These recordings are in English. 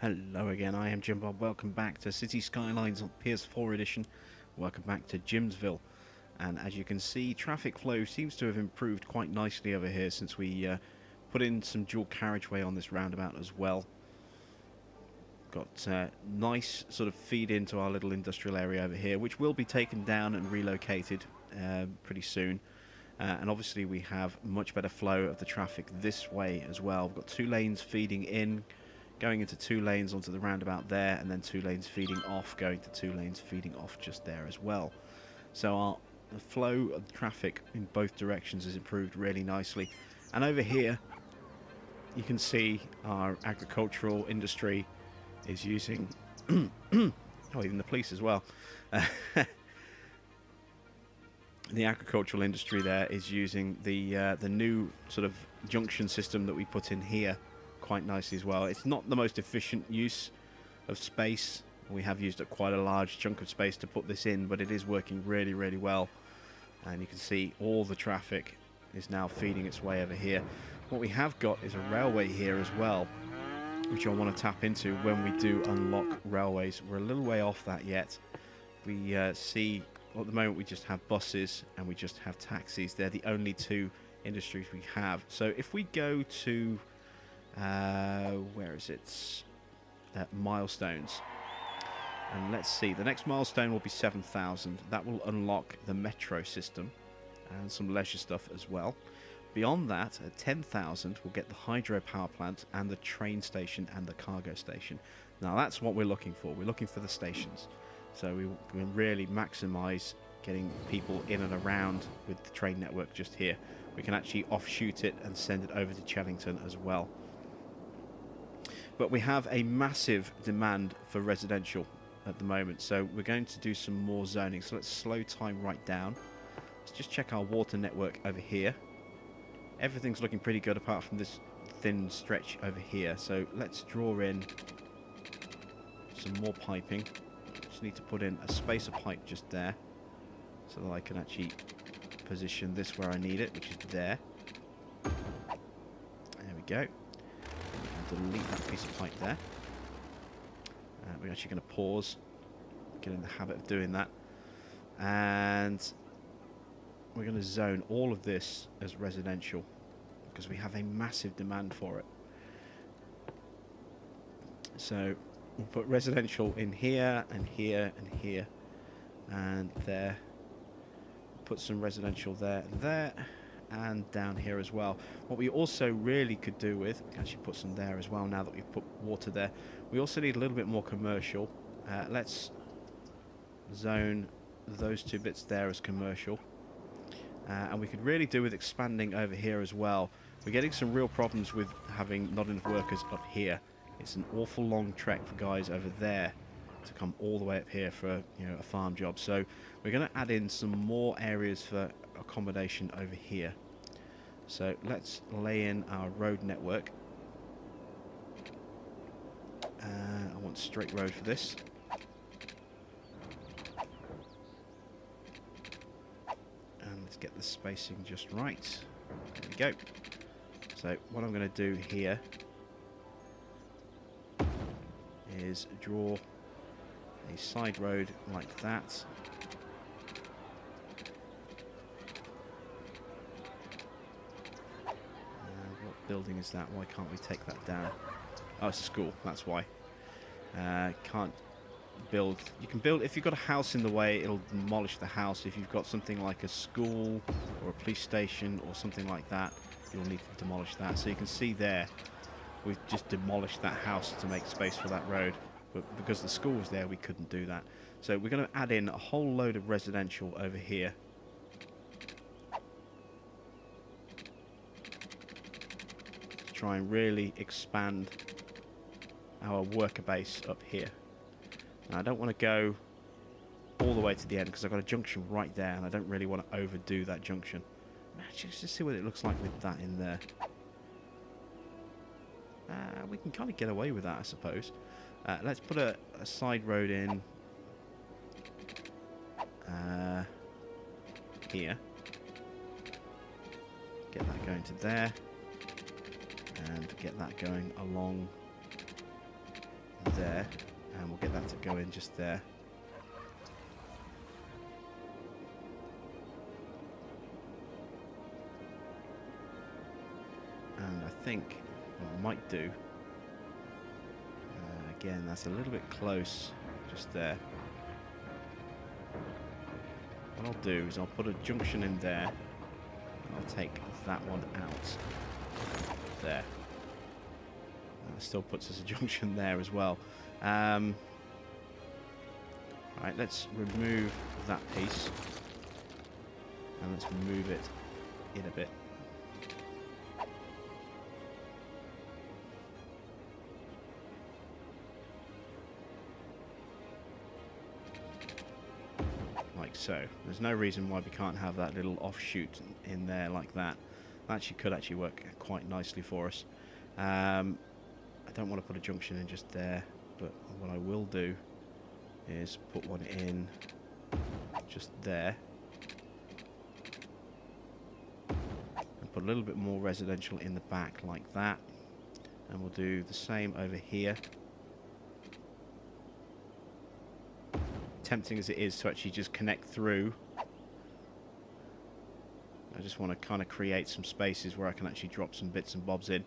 Hello again, I am Jim Bob. Welcome back to City Skylines on PS4 edition. Welcome back to Jimsville. And as you can see, traffic flow seems to have improved quite nicely over here since we put in some dual carriageway on this roundabout as well. Got nice sort of feed into our little industrial area over here, which will be taken down and relocated pretty soon. And obviously we have much better flow of the traffic this way as well. We've got 2 lanes feeding in, going into 2 lanes onto the roundabout there, and then 2 lanes feeding off, going to 2 lanes feeding off just there as well. So the flow of traffic in both directions has improved really nicely. And over here you can see our agricultural industry is using oh, even the police as well. The agricultural industry there is using the new sort of junction system that we put in here quite nicely as well. It's not the most efficient use of space. We have used up quite a large chunk of space to put this in, but it is working really, really well. And you can see all the traffic is now feeding its way over here. What we have got is a railway here as well, which I want to tap into when we do unlock railways. We're a little way off that yet. We see, well, at the moment we just have buses and we just have taxis. They're the only 2 industries we have. So if we go to where is it? Milestones. And let's see, the next milestone will be 7,000. That will unlock the metro system and some leisure stuff as well. Beyond that, at 10,000, we'll get the hydropower plant and the train station and the cargo station. Now that's what we're looking for. We're looking for the stations. So we can really maximise getting people in and around with the train network just here. We can actually offshoot it and send it over to Chellington as well. But we have a massive demand for residential at the moment, so we're going to do some more zoning. So let's slow time right down. Let's just check our water network over here. Everything's looking pretty good apart from this thin stretch over here. So let's draw in some more piping. Just need to put in a spacer pipe just there so that I can actually position this where I need it, which is there. There we go. Delete that piece of pipe there. We're actually going to pause, get in the habit of doing that, and we're going to zone all of this as residential because we have a massive demand for it. So we'll put residential in here and here and here and there. Put some residential there and there, and down here as well. What we also really could do with, we can actually put some there as well now that we've put water there. We also need a little bit more commercial. Let's zone those 2 bits there as commercial. And we could really do with expanding over here as well. We're getting some real problems with having not enough workers up here. It's an awful long trek for guys over there to come all the way up here for, you know, a farm job. So we're going to add in some more areas for accommodation over here. So let's lay in our road network. I want straight road for this. And let's get the spacing just right. There we go. So what I'm going to do here is draw a side road like that. What building is that? Why can't we take that down? Oh, it's a school, that's why. Can't build. You can build, if you've got a house in the way, it'll demolish the house. If you've got something like a school or a police station or something like that, you'll need to demolish that. So you can see there, we've just demolished that house to make space for that road. But because the school was there, we couldn't do that. So we're going to add in a whole load of residential over here. To try and really expand our worker base up here. Now, I don't want to go all the way to the end because I've got a junction right there and I don't really want to overdo that junction. Actually, let's just see what it looks like with that in there. We can kind of get away with that, I suppose. Let's put a side road in here. Get that going to there. And get that going along there, and we'll get that to go in just there. And I think what I might do, again, that's a little bit close, just there. What I'll do is I'll put a junction in there, and I'll take that one out. There. And it still puts us a junction there as well. Right, let's remove that piece, and let's move it in a bit. Like so. There's no reason why we can't have that little offshoot in there like that. That actually could actually work quite nicely for us. I don't want to put a junction in just there, but what I will do is put one in just there, and put a little bit more residential in the back like that, and we'll do the same over here. Tempting as it is to actually just connect through, I just want to kind of create some spaces where I can actually drop some bits and bobs in.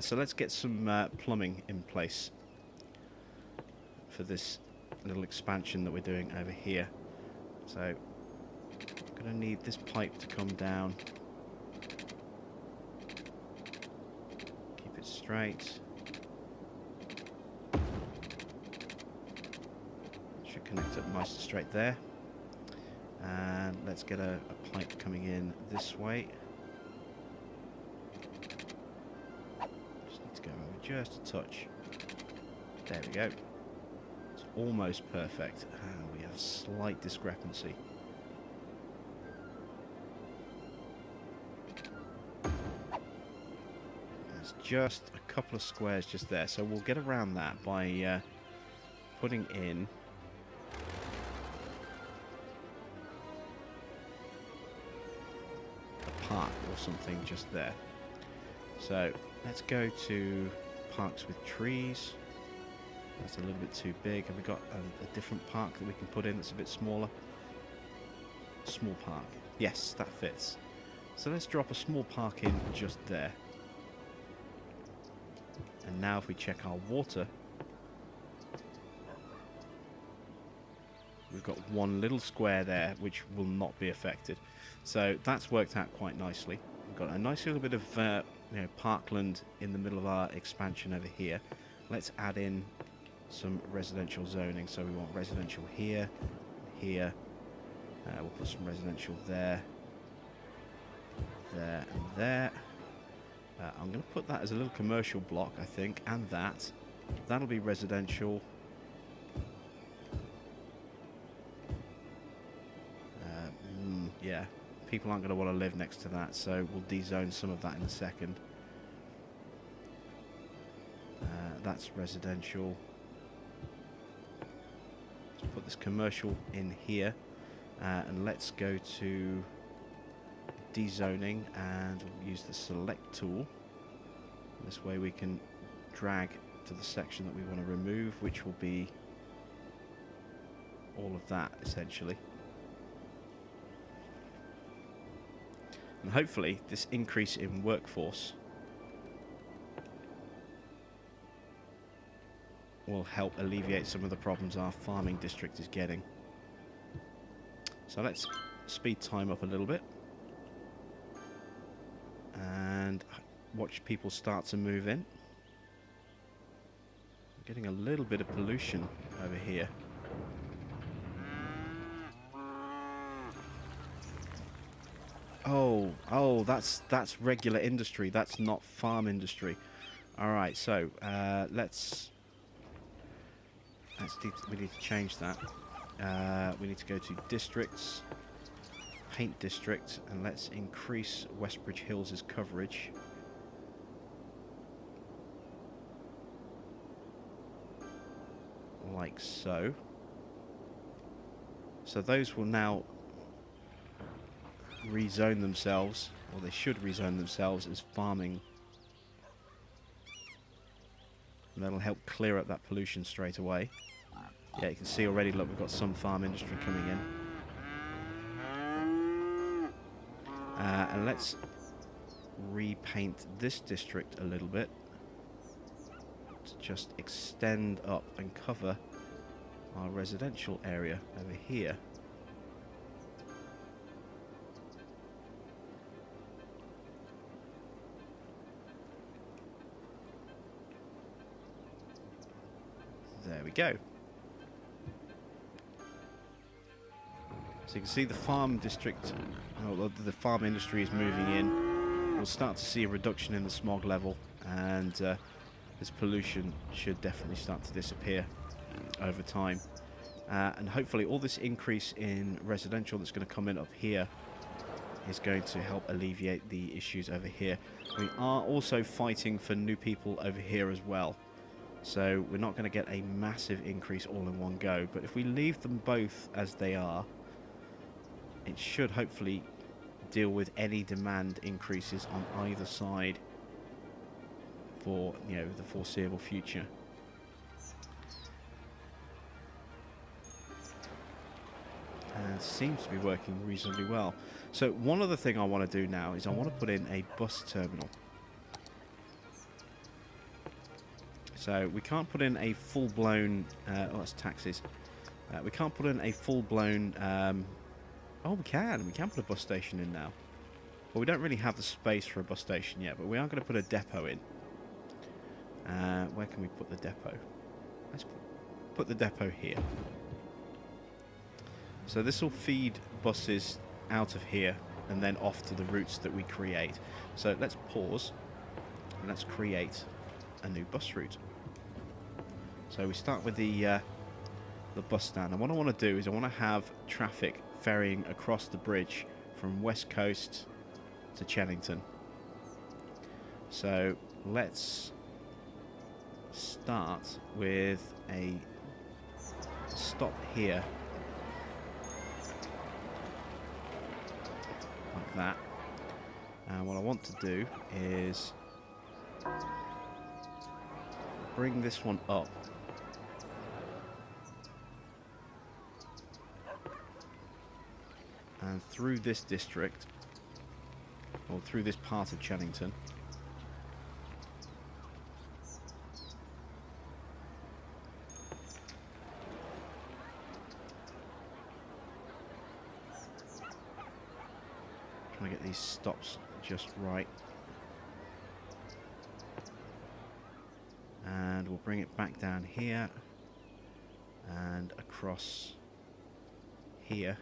So let's get some plumbing in place for this little expansion that we're doing over here. So I'm going to need this pipe to come down. Keep it straight. Should connect up nice and straight there. And let's get a pipe coming in this way. Just need to go over just a touch. There we go. It's almost perfect. And we have a slight discrepancy. There's just a couple of squares just there. So we'll get around that by putting in park or something just there. So let's go to parks with trees. That's a little bit too big. Have we got a different park that we can put in that's a bit smaller? Small park. Yes, that fits. So let's drop a small park in just there. And now if we check our water, we've got one little square there which will not be affected. So that's worked out quite nicely. We've got a nice little bit of parkland in the middle of our expansion over here. Let's add in some residential zoning. So we want residential here, here. We'll put some residential there, there, and there. I'm going to put that as a little commercial block, I think, and that. That'll be residential. Yeah, people aren't going to want to live next to that, so we'll dezone some of that in a second. That's residential. Let's put this commercial in here, and let's go to dezoning, and we'll use the select tool. This way we can drag to the section that we want to remove, which will be all of that essentially. And hopefully this increase in workforce will help alleviate some of the problems our farming district is getting. So let's speed time up a little bit and watch people start to move in. I'm getting a little bit of pollution over here. Oh, that's regular industry. That's not farm industry. All right, so we need to change that. We need to go to districts, paint district, and let's increase Westbridge Hills' coverage. Like so. So those will now rezone themselves, or they should rezone themselves as farming And that'll help clear up that pollution straight away. Yeah, you can see already, look, we've got some farm industry coming in. And let's repaint this district a little bit to just extend up and cover our residential area over here. There we go. So you can see the farm district, the farm industry is moving in. We'll start to see a reduction in the smog level, and this pollution should definitely start to disappear over time. And hopefully all this increase in residential that's going to come in up here is going to help alleviate the issues over here. We are also fighting for new people over here as well. So we're not going to get a massive increase all in one go. But if we leave them both as they are, it should hopefully deal with any demand increases on either side for, you know, the foreseeable future. And it seems to be working reasonably well. So one other thing I want to do now is I want to put in a bus terminal. So we can't put in a full-blown... oh, that's taxis. We can't put in a full-blown... oh, we can. We can put a bus station in now. But we don't really have the space for a bus station yet. But we are going to put a depot in. Where can we put the depot? Let's put the depot here. So this will feed buses out of here and then off to the routes that we create. So let's pause and let's create a new bus route. So we start with the bus stand, and what I want to do is I want to have traffic ferrying across the bridge from West Coast to Chellington. So let's start with a stop here, like that. And what I want to do is bring this one up. And through this district, or through this part of Chellington. Trying to get these stops just right. And we'll bring it back down here and across here.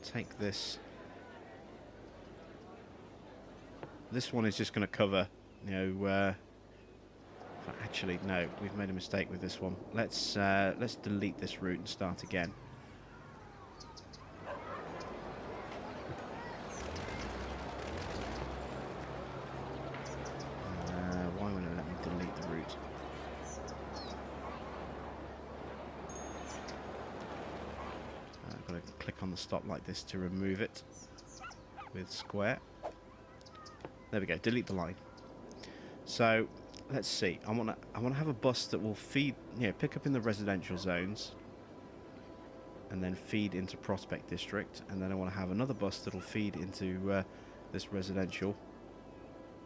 Take this. This one is just going to cover, you know. Actually, no, we've made a mistake with this one. Let's delete this route and start again. Why won't it let me delete the route? I've got to click on the stop like this to remove it with square. There we go, delete the line. So let's see. I want to have a bus that will feed, you know, pick up in the residential zones and then feed into Prospect District, and then I want to have another bus that'll feed into this residential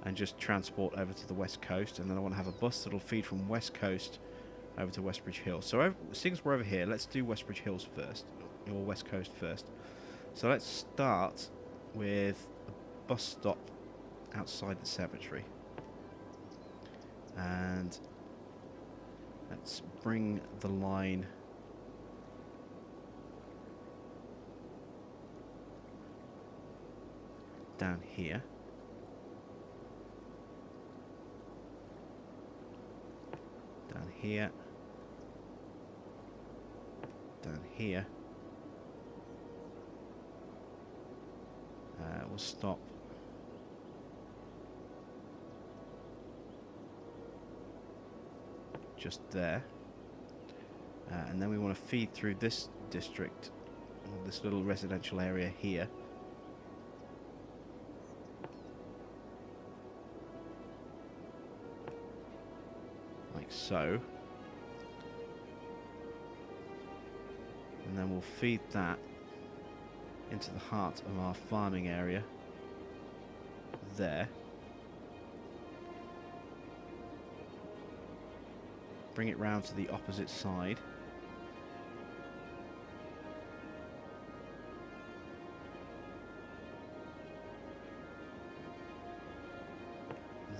and just transport over to the West Coast, and then I want to have a bus that'll feed from West Coast over to Westbridge Hills. So since we're over here, let's do Westbridge Hills first, or West Coast first. So let's start with a bus stop outside the cemetery. And let's bring the line down here. Down here. Down here. We'll stop just there, and then we want to feed through this district, this little residential area here, so. And then we'll feed that into the heart of our farming area there. Bring it round to the opposite side.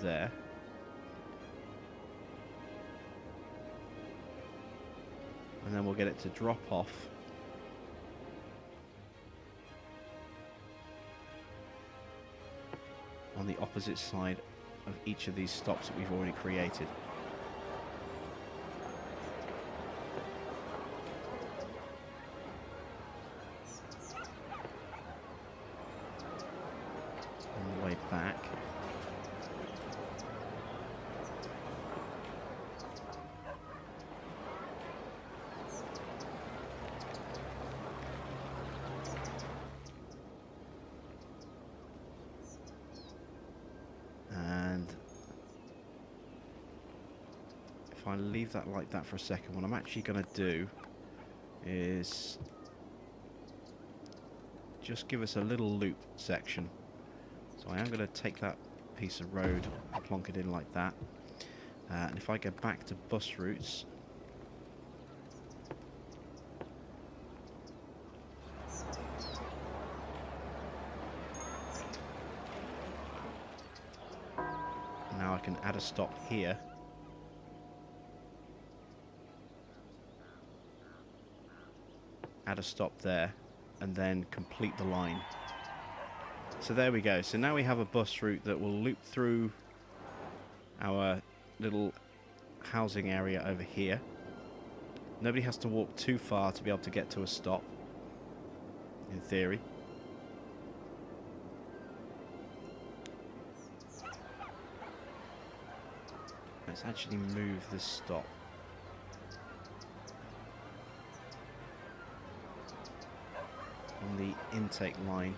There. And then we'll get it to drop off on the opposite side of each of these stops that we've already created. On the way back. If I leave that like that for a second, what I'm actually going to do is just give us a little loop section. So I am going to take that piece of road and plonk it in like that. And if I go back to bus routes, now I can add a stop here. Add a stop there, and then complete the line. So there we go. So now we have a bus route that will loop through our little housing area over here. Nobody has to walk too far to be able to get to a stop, in theory. Let's actually move this stop. On the intake line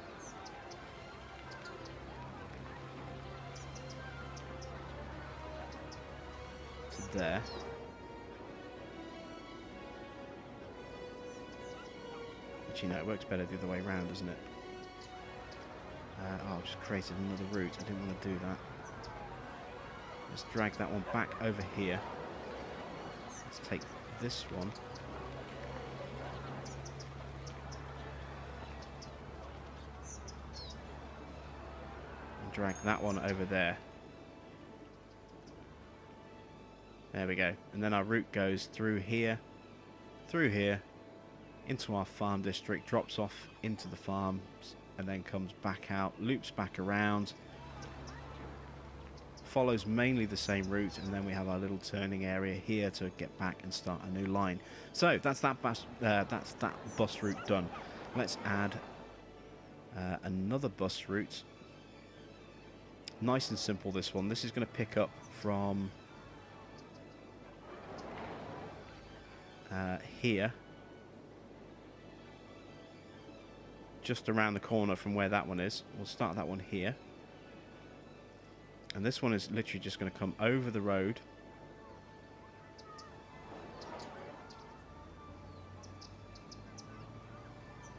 to there. But you know, it works better the other way around, doesn't it? Oh, I've just created another route. I didn't want to do that. Let's drag that one back over here. Let's take this one. Drag that one over there. There we go. And then our route goes through here, into our farm district, drops off into the farms, and then comes back out, loops back around, follows mainly the same route, and then we have our little turning area here to get back and start a new line. So that's that bus route done. Let's add another bus route. Nice and simple, this one. This is going to pick up from here, just around the corner from where that one is. We'll start that one here. And this one is literally just going to come over the road.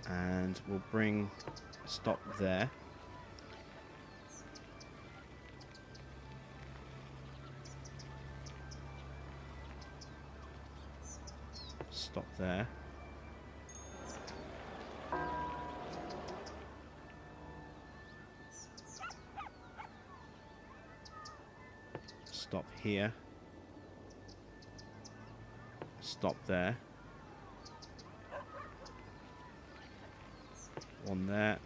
And we'll bring a stop there. Stop there. Stop here. Stop there. One there.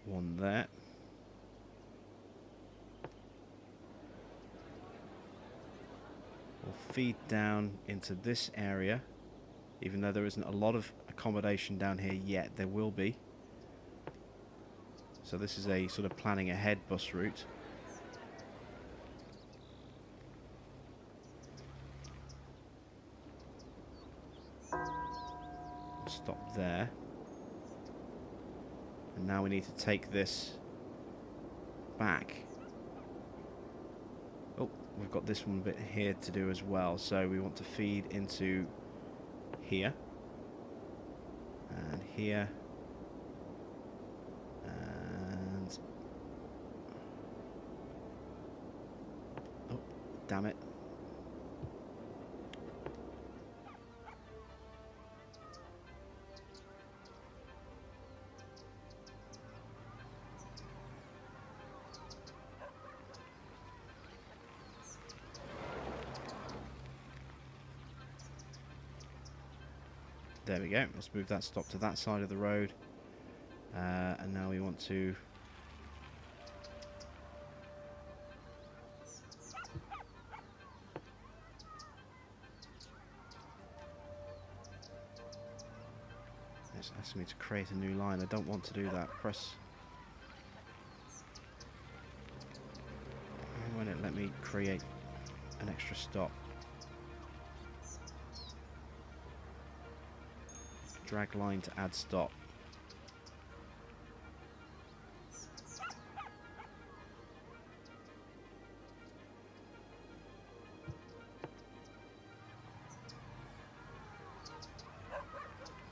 One there. We'll feed down into this area, even though there isn't a lot of accommodation down here yet. There will be. So this is a sort of planning ahead bus route. Stop there. And now we need to take this back. Oh, we've got this one bit here to do as well. So we want to feed into here. And here. And... oh, damn it. There we go. Let's move that stop to that side of the road. And now we want to... it's asking me to create a new line. I don't want to do that. Press... why won't it let me create an extra stop? Drag line to add stop.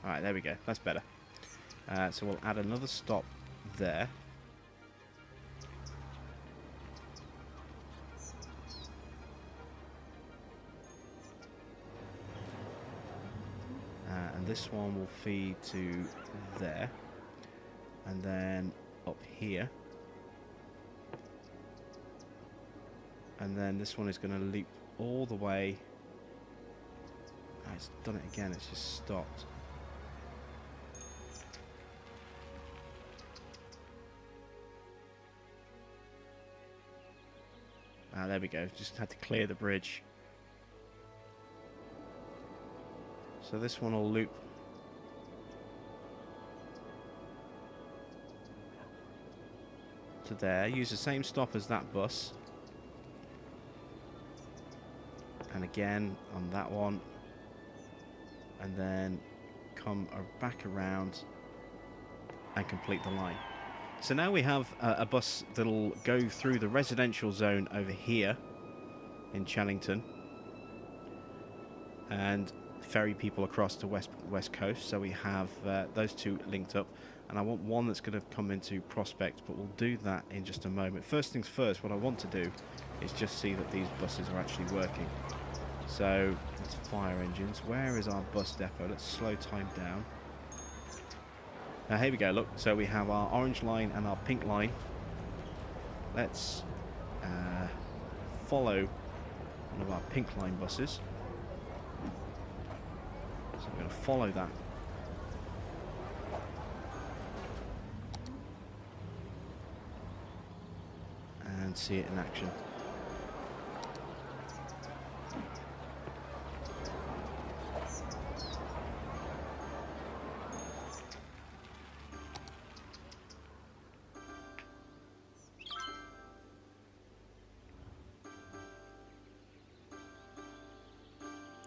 Alright, there we go. That's better. So we'll add another stop there. This one will feed to there, and then up here, and then this one is going to loop all the way. Oh, it's done it again, it's just stopped. There we go, just had to clear the bridge. So this one will loop to there, use the same stop as that bus, and again on that one, and then come back around and complete the line. So now we have a bus that'll go through the residential zone over here in Chellington and ferry people across to West Coast. So we have those two linked up, and I want one that's going to come into Prospect, but we'll do that in just a moment. First things first, what I want to do is just see that these buses are actually working. So let's fire engines. Where is our bus depot? Let's slow time down. Now here we go, look, so we have our orange line and our pink line. Let's follow one of our pink line buses. So we're going to follow that. And see it in action.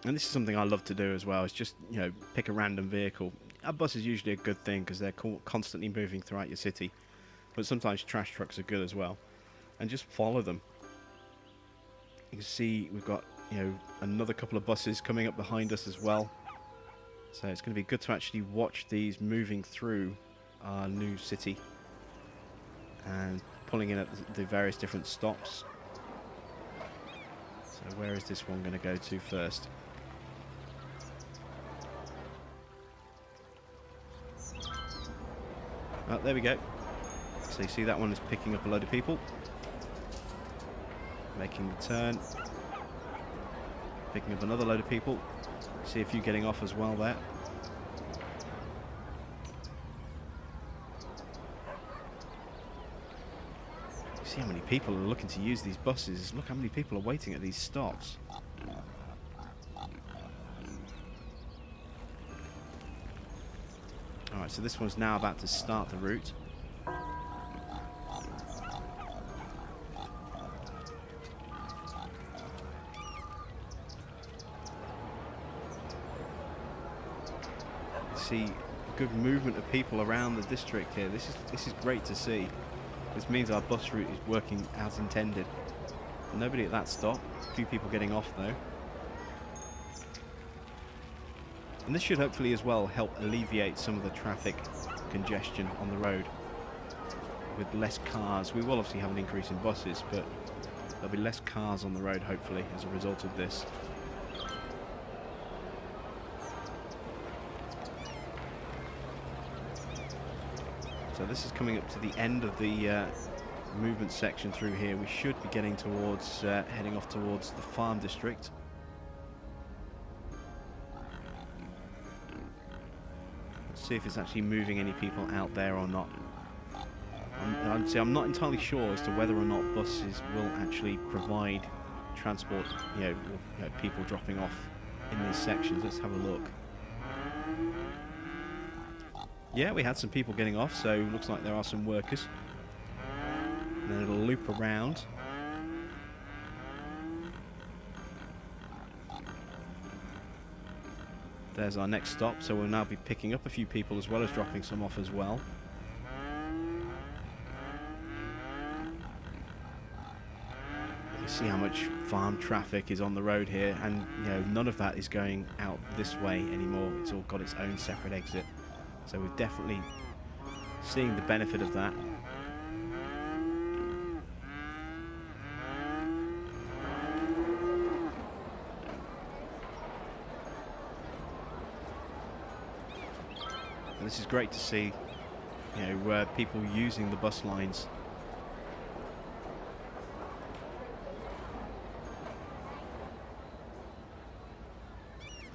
And this is something I love to do as well, is just, you know, pick a random vehicle. A bus is usually a good thing because they're constantly moving throughout your city. But sometimes trash trucks are good as well. And just follow them. You can see we've got, you know, another couple of buses coming up behind us as well. So it's going to be good to actually watch these moving through our new city. And pulling in at the various different stops. So where is this one going to go to first? Oh, there we go. So you see that one is picking up a load of people. Making the turn. Picking up another load of people. See a few getting off as well there. See how many people are looking to use these buses. Look how many people are waiting at these stops. Alright, so this one's now about to start the route. See, good movement of people around the district here. This is great to see. This means our bus route is working as intended. Nobody at that stop. A few people getting off though. And this should hopefully as well help alleviate some of the traffic congestion on the road. With less cars, we will obviously have an increase in buses, but there'll be less cars on the road hopefully as a result of this. So this is coming up to the end of the movement section through here. We should be getting towards, heading off towards the farm district. Let's see if it's actually moving any people out there or not. I'm not entirely sure as to whether or not buses will actually provide transport, people dropping off in these sections. Let's have a look. Yeah, we had some people getting off, so looks like there are some workers. And then it'll loop around. There's our next stop, so we'll now be picking up a few people as well as dropping some off as well. You see how much farm traffic is on the road here, and none of that is going out this way anymore. It's all got its own separate exit. So we're definitely seeing the benefit of that. And this is great to see, people using the bus lines.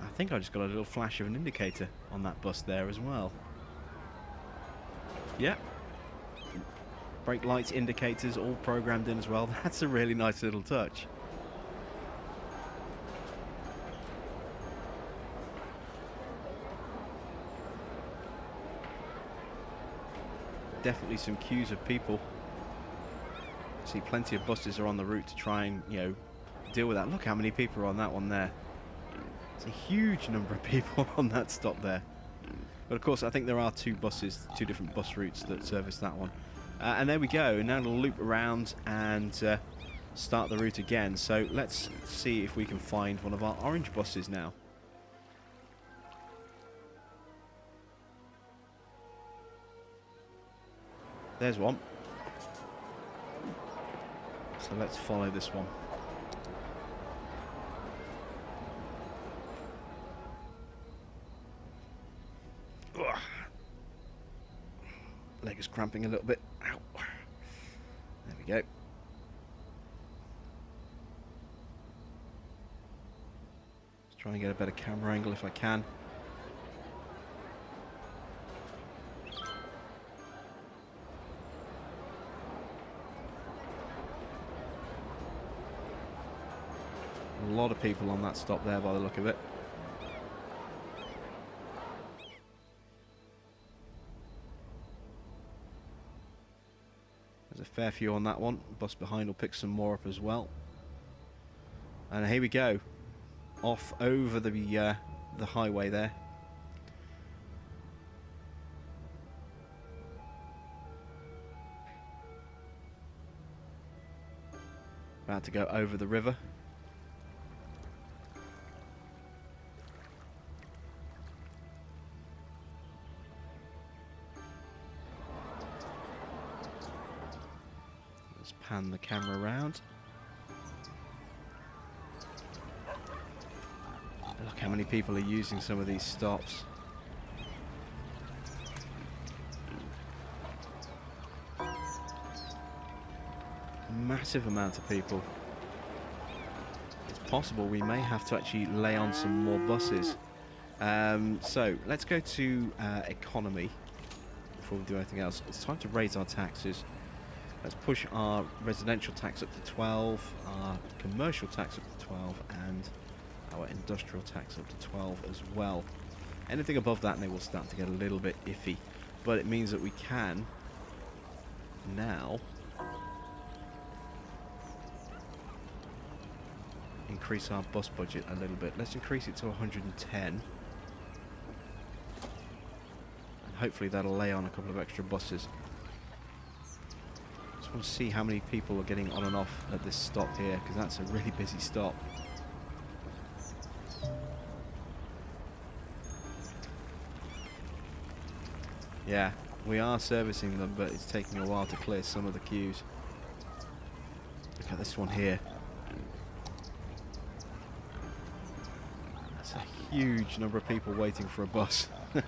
I think I just got a little flash of an indicator on that bus there as well. Yep. Brake lights, indicators, all programmed in as well. That's a really nice little touch. Definitely some queues of people. See, plenty of buses are on the route to try and, deal with that. Look how many people are on that one there. It's a huge number of people on that stop there. But of course, I think there are two different bus routes that service that one. And there we go. Now it'll loop around and start the route again. So let's see if we can find one of our orange buses now. There's one. So let's follow this one. Ugh. Leg is cramping a little bit. Ow. There we go. Let's try and get a better camera angle if I can. A lot of people on that stop there by the look of it. There's a fair few on that one. Bus behind will pick some more up as well. And here we go. Off over the highway there. About to go over the river. Let's pan the camera around. Look how many people are using some of these stops. Massive amount of people. It's possible we may have to actually lay on some more buses. So let's go to economy before we do anything else. It's time to raise our taxes. Let's push our residential tax up to 12, our commercial tax up to 12, and our industrial tax up to 12 as well. Anything above that and they will start to get a little bit iffy, but it means that we can now increase our bus budget a little bit. Let's increase it to 110. hopefully that'll lay on a couple of extra buses. Just want to see how many people are getting on and off at this stop here, because that's a really busy stop. Yeah, we are servicing them, but it's taking a while to clear some of the queues. Look at this one here. That's a huge number of people waiting for a bus. But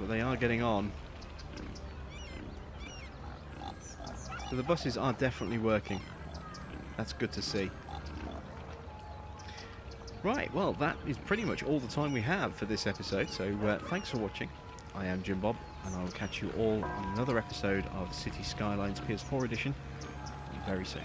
they are getting on. So the buses are definitely working. That's good to see. Right, well, that is pretty much all the time we have for this episode, so thanks for watching. I am Jim Bob, and I will catch you all on another episode of City Skylines PS4 Edition very soon.